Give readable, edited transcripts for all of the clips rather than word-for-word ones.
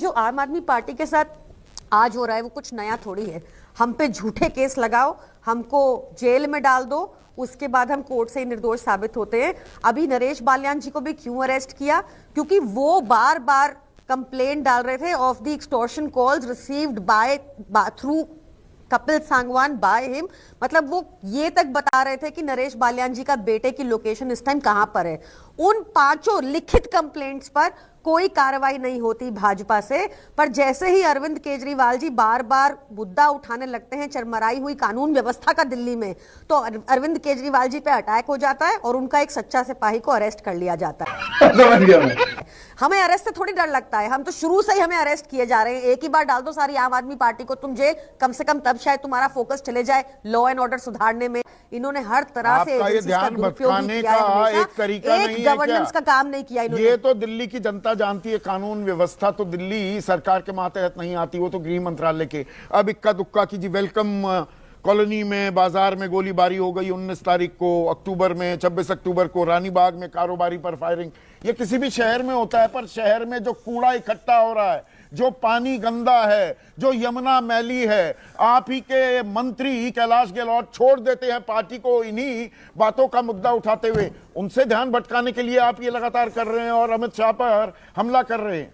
जो आम आदमी पार्टी के साथ आज हो रहा है वो कुछ नया थोड़ी है। हम पे झूठे केस लगाओ, हमको जेल में डाल दो, उसके बाद हम कोर्ट से निर्दोष साबित होते हैं। अभी नरेश बाल्यान जी को भी क्यों अरेस्ट किया? क्योंकि वो बार बार कंप्लेंट डाल रहे थे of the extortion calls received by through Kapil Sangwan by him. मतलब वो ये तक बता रहे थे कि नरेश बाल्यान जी का बेटे की लोकेशन इस टाइम कहां पर है। उन 5 लिखित कंप्लेंट्स पर कोई कार्रवाई नहीं होती भाजपा से, पर जैसे ही अरविंद केजरीवाल जी बार बार मुद्दा उठाने लगते हैं चरमराई हुई कानून व्यवस्था का दिल्ली में, तो अरविंद केजरीवाल जी पे अटैक हो जाता है और उनका एक सच्चा सिपाही को अरेस्ट कर लिया जाता है। हमें अरेस्ट से थोड़ी डर लगता है, हम तो शुरू से ही हमें अरेस्ट किए जा रहे हैं। एक ही बार डाल दो सारी आम आदमी पार्टी को तुम जेल, कम से कम तब शायद तुम्हारा फोकस चले जाए लॉ एंड ऑर्डर सुधारने में। इन्होंने हर तरह से ध्यान भटकाने का एक तरीका नहीं है, गवर्नेंस का काम नहीं किया इन्होंने। ये तो दिल्ली की जनता जानती है, कानून व्यवस्था तो दिल्ली सरकार के मातहत नहीं आती, वो तो गृह मंत्रालय के। अब इक्का दुक्का की जी वेलकम कॉलोनी में बाजार में गोलीबारी हो गई 19 तारीख को, अक्टूबर में 26 अक्टूबर को रानीबाग में कारोबारी पर फायरिंग। ये किसी भी शहर में होता है, पर शहर में जो कूड़ा इकट्ठा हो रहा है, जो पानी गंदा है, जो यमुना मैली है, आप ही के मंत्री कैलाश गहलोत छोड़ देते हैं पार्टी को इन्हीं बातों का मुद्दा उठाते हुए। उनसे ध्यान भटकाने के लिए आप ये लगातार कर रहे हैं और अमित शाह पर हमला कर रहे हैं।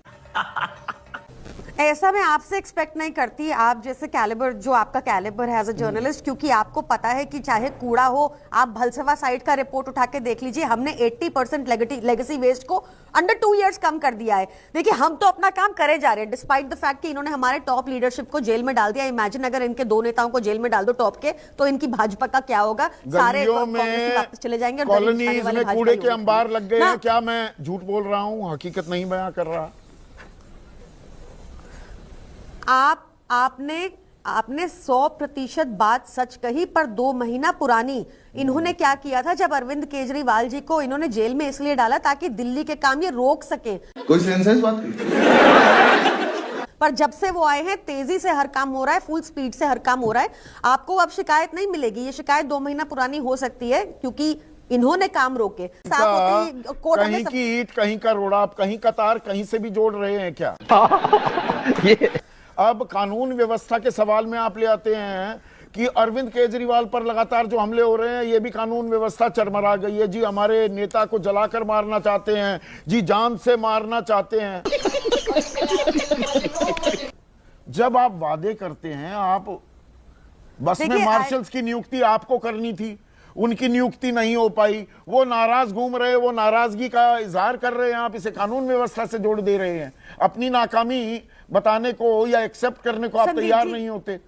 ऐसा मैं आपसे एक्सपेक्ट नहीं करती, आप जैसे कैलिबर, जो आपका कैलिबर है एज अ जर्नलिस्ट, क्योंकि आपको पता है कि चाहे कूड़ा हो, आप भलसवा साइट का रिपोर्ट उठा के देख लीजिए, हमने 80% लेगेसी वेस्ट को अंडर 2 इयर्स कम कर दिया है। देखिए हम तो अपना काम करे जा रहे हैं डिस्पाइट द फैक्ट कि इन्होंने हमारे टॉप लीडरशिप को जेल में डाल दिया। इमेजिन अगर इनके 2 नेताओं को जेल में डाल दो टॉप के, तो इनकी भाजपा का क्या होगा? सारे वापस चले जाएंगे। कॉलोनीज में कूड़े के अंबार लग गए हैं। क्या मैं झूठ बोल रहा हूं? हकीकत नहीं बयां कर रहा। आपने 100% बात सच कही, पर 2 महीना पुरानी। इन्होंने क्या किया था जब अरविंद केजरीवाल जी को इन्होंने जेल में इसलिए डाला ताकि दिल्ली के काम ये रोक सके। कोई सेंस है इस बात की? पर जब से वो आए हैं तेजी से हर काम हो रहा है, फुल स्पीड से हर काम हो रहा है। आपको अब शिकायत नहीं मिलेगी, ये शिकायत 2 महीना पुरानी हो सकती है क्योंकि इन्होंने काम रोके। कहीं की ईंट कहीं का रोड़ा, कहीं का तार कहीं से भी जोड़ रहे हैं क्या? अब कानून व्यवस्था के सवाल में आप ले आते हैं कि अरविंद केजरीवाल पर लगातार जो हमले हो रहे हैं, ये भी कानून व्यवस्था चरमरा गई है। जी हमारे नेता को जलाकर मारना चाहते हैं, जी जान से मारना चाहते हैं। जब आप वादे करते हैं, आप बस में मार्शल्स की नियुक्ति आपको करनी थी, उनकी नियुक्ति नहीं हो पाई, वो नाराज घूम रहे, वो नाराजगी का इजहार कर रहे हैं, आप इसे कानून व्यवस्था से जोड़ दे रहे हैं। अपनी नाकामी बताने को या एक्सेप्ट करने को आप तैयार नहीं होते।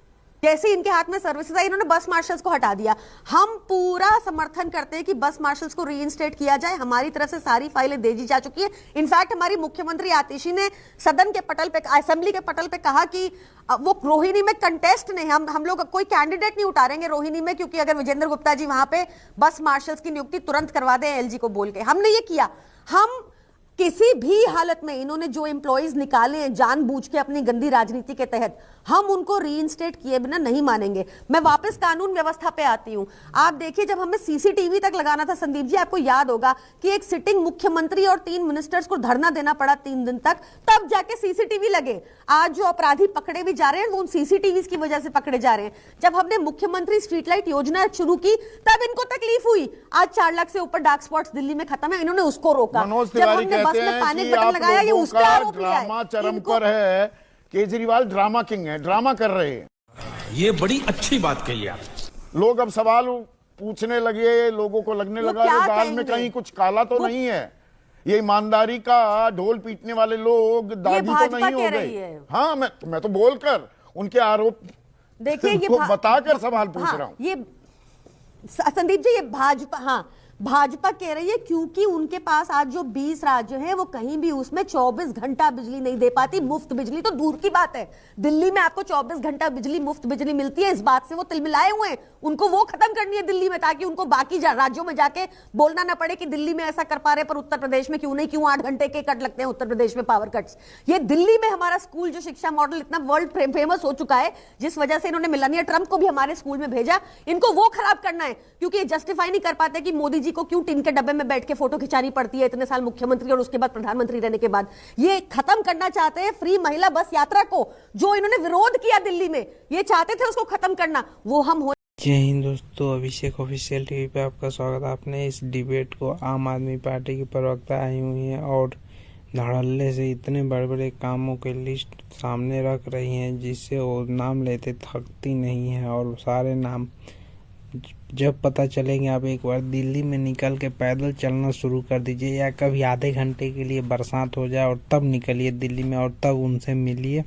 जैसे इनके हाथ में सर्विसेज आई, इन्होंने बस मार्शल्स को हटा दिया। हम पूरा समर्थन करते हैं कि बस मार्शल्स को रीइंस्टेट किया जाए। हमारी तरफ से सारी फाइलें भेजी जा चुकी है। इनफैक्ट हमारी मुख्यमंत्री आतिशी ने सदन के पटल पे, असेंबली के पटल पे कहा कि वो रोहिणी में कंटेस्ट नहीं, हम लोग कोई कैंडिडेट नहीं उतारेंगे रोहिणी में, क्योंकि अगर विजेंद्र गुप्ता जी वहां पे बस मार्शल्स की नियुक्ति तुरंत करवा दें एलजी को बोल के। हमने ये किया। हम किसी भी हालत में इन्होंने जो एम्प्लॉइज निकाले हैं जानबूझ के अपनी गंदी राजनीति के तहत, हम उनको रीइंस्टेट किए बिना नहीं मानेंगे। मैं वापस कानून व्यवस्था पे आती हूं। आप देखिए, जब हमें सीसीटीवी तक लगाना था संदीप जी, आपको याद होगा कि एक सिटिंग मुख्यमंत्री और 3 मिनिस्टर्स को धरना देना पड़ा 3 दिन तक, तब जाके सीसीटीवी लगे। आज जो अपराधी पकड़े भी जा रहे हैं वो उन सीसीटीवी की वजह से पकड़े जा रहे हैं। जब हमने मुख्यमंत्री स्ट्रीट लाइट योजना शुरू की तब इनको तकलीफ हुई। आज 4 लाख से ऊपर डार्क स्पॉट्स दिल्ली में खत्म है, इन्होंने उसको रोका। जब हमने बस में पैनिक बटन लगाया, ये उसका आरोप ड्रामा चरम पर है। केजरीवाल ड्रामा किंग है, ड्रामा कर रहे हैं। ये बड़ी अच्छी बात कही आप। लोग अब सवाल पूछने लगे, लोगों को लगने लगा कि दाल में कहीं कुछ काला तो नहीं है। ये ईमानदारी का ढोल पीटने वाले लोग दादी तो नहीं हो गए। हाँ, मैं तो बोलकर उनके आरोप देखिए, ये बताकर सवाल पूछ रहा हूँ। ये संदीप जी, ये भाजपा कह रही है क्योंकि उनके पास आज जो 20 राज्य हैं वो कहीं भी उसमें 24 घंटा बिजली नहीं दे पाती। मुफ्त बिजली तो दूर की बात है, दिल्ली में आपको 24 घंटा बिजली मुफ्त बिजली मिलती है। इस बात से वो तिलमिलाए हुए हैं। उनको वो खत्म करनी है दिल्ली में, ताकि उनको बाकी राज्यों में जाके बोलना ना पड़े कि दिल्ली में ऐसा कर पा रहे पर उत्तर प्रदेश में क्यों नहीं, क्यों 8 घंटे के कट लगते हैं उत्तर प्रदेश में पावर कट्स। ये दिल्ली में हमारा स्कूल जो शिक्षा मॉडल इतना वर्ल्ड फेमस हो चुका है, जिस वजह से इन्होंने मेलानिया ट्रंप को भी हमारे स्कूल में भेजा, इनको वो खराब करना है। क्योंकि ये जस्टिफाई नहीं कर पाते कि मोदी जी को क्यों टिन के डब्बे में बैठ के फोटो खिंचानी पड़ती है इतने साल मुख्यमंत्री और उसके बाद प्रधानमंत्री रहने के बाद। ये खत्म करना चाहते हैं फ्री महिला बस यात्रा को, जो इन्होंने विरोध किया दिल्ली में, ये चाहते थे उसको खत्म करना, वो हम हो। जय हिंद दोस्तों, अभिषेक ऑफिशियल टीवी पे आपका स्वागत है। आपने इस डिबेट को आम आदमी पार्टी की प्रवक्ता आई हुई हैं और धड़ल्ले से इतने बड़े बड़े कामों के लिस्ट सामने रख रही हैं जिससे वो नाम लेते थकती नहीं है। और सारे नाम जब पता चलेंगे, आप एक बार दिल्ली में निकल के पैदल चलना शुरू कर दीजिए या कभी आधे घंटे के लिए बरसात हो जाए और तब निकलिए दिल्ली में और तब उनसे मिलिए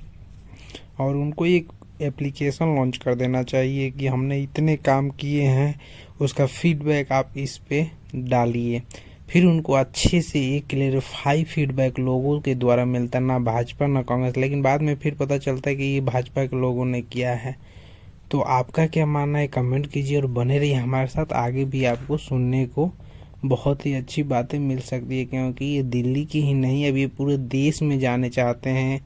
और उनको एक एप्लीकेशन लॉन्च कर देना चाहिए कि हमने इतने काम किए हैं, उसका फीडबैक आप इस पे डालिए। फिर उनको अच्छे से एक क्लेरिफाई फीडबैक लोगों के द्वारा मिलता, ना भाजपा ना कांग्रेस, लेकिन बाद में फिर पता चलता है कि ये भाजपा के लोगों ने किया है। तो आपका क्या मानना है, कमेंट कीजिए और बने रहिए हमारे साथ। आगे भी आपको सुनने को बहुत ही अच्छी बातें मिल सकती है, क्योंकि ये दिल्ली की ही नहीं, अब ये पूरे देश में जाने चाहते हैं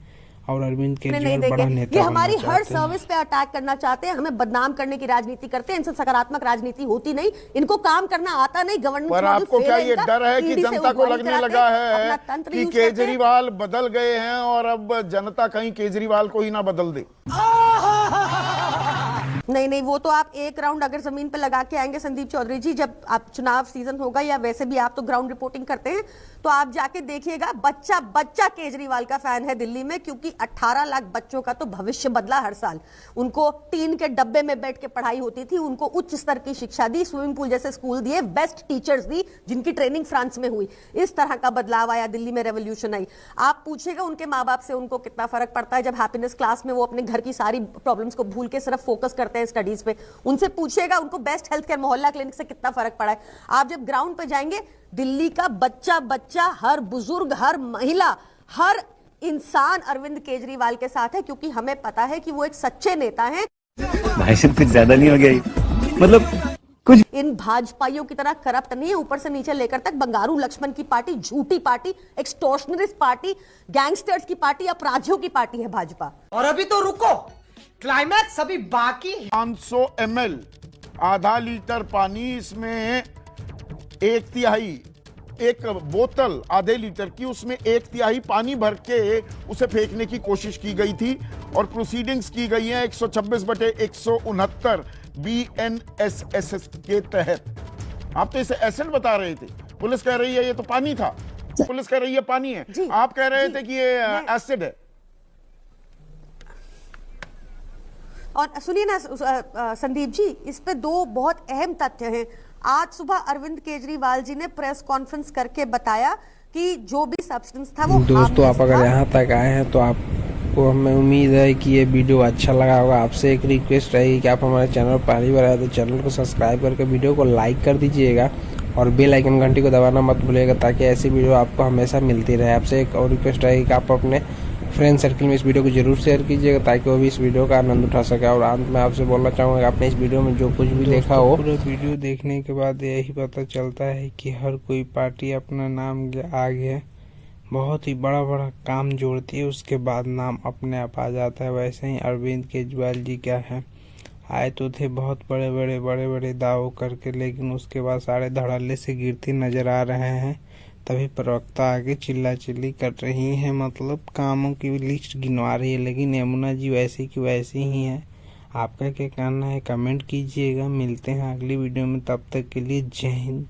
और अरविंद केजरीवाल बड़ा नेता। ये हमारी हर सर्विस पे अटैक करना चाहते हैं, हमें बदनाम करने की राजनीति करते हैं। इनसे सकारात्मक राजनीति होती नहीं, इनको काम करना आता नहीं। गवर्नेंस पर आपको क्या ये डर है कि जनता को लगने लगा है कि केजरीवाल बदल गए हैं और अब जनता कहीं केजरीवाल को ही ना बदल दे? नहीं, वो तो आप एक राउंड अगर जमीन पे लगा के आएंगे संदीप चौधरी जी, जब आप चुनाव सीजन होगा या वैसे भी आप तो ग्राउंड रिपोर्टिंग करते हैं, तो आप जाके देखिएगा, बच्चा बच्चा केजरीवाल का फैन है दिल्ली में, क्योंकि 18 लाख बच्चों का तो भविष्य बदला हर साल। उनको टीन के डब्बे में बैठ के पढ़ाई होती थी, उनको उच्च स्तर की शिक्षा दी, स्विमिंग पूल जैसे स्कूल दिए, बेस्ट टीचर्स दी जिनकी ट्रेनिंग फ्रांस में हुई। इस तरह का बदलाव आया दिल्ली में, रेवोल्यूशन आई। आप पूछेगा उनके माँ बाप से उनको कितना फर्क पड़ता है जब हैप्पीनेस क्लास में वो अपने घर की सारी प्रॉब्लम्स को भूल के सिर्फ फोकस करते हैं स्टडीज पे। उनसे पूछेगा उनको बेस्ट हेल्थ केयर मोहल्ला क्लिनिक से कितना फर्क पड़ा है। आप जब ग्राउंड पे जाएंगे, दिल्ली का बच्चा बच्चा, हर बुजुर्ग, हर महिला, हर इंसान अरविंद केजरीवाल के साथ है, क्योंकि हमें पता है कि वो एक सच्चे नेता हैं। भाई साहब कुछ ज्यादा नहीं हो गया, मतलब कुछ इन भाजपाइयों की तरह करप्ट नहीं है, ऊपर से नीचे लेकर तक। बंगारू लक्ष्मण की पार्टी झूठी पार्टी, एक्सटॉर्शनरिस्ट पार्टी, गैंगस्टर्स की पार्टी, अपराधियों की पार्टी है भाजपा। और अभी तो रुको, क्लाइमैक्स अभी बाकी है। 500 ml आधा लीटर पानी, इसमें 1/3 एक बोतल आधे लीटर की, उसमें 1/3 पानी भर के उसे फेंकने की कोशिश की गई थी और प्रोसीडिंग्स की गई हैं 126/169 BNSS के तहत। आप तो इसे एसिड बता रहे थे, पुलिस कह रही है ये तो पानी था, पुलिस कह रही है पानी है, आप कह रहे थे कि ये एसिड है। और सुनिए ना संदीप जी, इस पे दो बहुत अहम तथ्य हैं। आज सुबह अरविंद केजरीवाल जी ने प्रेस कॉन्फ्रेंस करके बताया कि जो भी सब्सटेंस था वो दोस्तों, आप अगर यहाँ तक आए हैं तो आपको हमें उम्मीद है कि ये वीडियो अच्छा लगा होगा। आपसे एक रिक्वेस्ट रहेगी कि आप हमारे चैनल पर पहली बार आए तो चैनल को सब्सक्राइब करके वीडियो को लाइक कर दीजिएगा और बेल आइकन घंटी को दबाना मत भूलिएगा, ताकि ऐसी वीडियो आपको हमेशा मिलती रहे। आपसे एक और रिक्वेस्ट रहेगी कि आप अपने फ्रेंड सर्किल में इस वीडियो को जरूर शेयर कीजिएगा, ताकि वो भी इस वीडियो का आनंद उठा सके। और अंत में आपसे बोलना चाहूँगा कि आपने इस वीडियो में जो कुछ भी देखा हो, पूरा वीडियो देखने के बाद यही पता चलता है कि हर कोई पार्टी अपना नाम आगे बहुत ही बड़ा बड़ा काम जोड़ती है, उसके बाद नाम अपने आप आ जाता है। वैसे ही अरविंद केजरीवाल जी क्या है, आए तो थे बहुत बड़े बड़े दावों करके, लेकिन उसके बाद सारे धड़ल्ले से गिरते नजर आ रहे हैं। तभी प्रवक्ता आगे चिल्ला चिल्ली कर रही हैं, मतलब कामों की लिस्ट गिनवा रही है, लेकिन यमुना जी वैसी की वैसी ही है। आपका क्या कहना है, कमेंट कीजिएगा। मिलते हैं अगली वीडियो में, तब तक के लिए जय हिंद।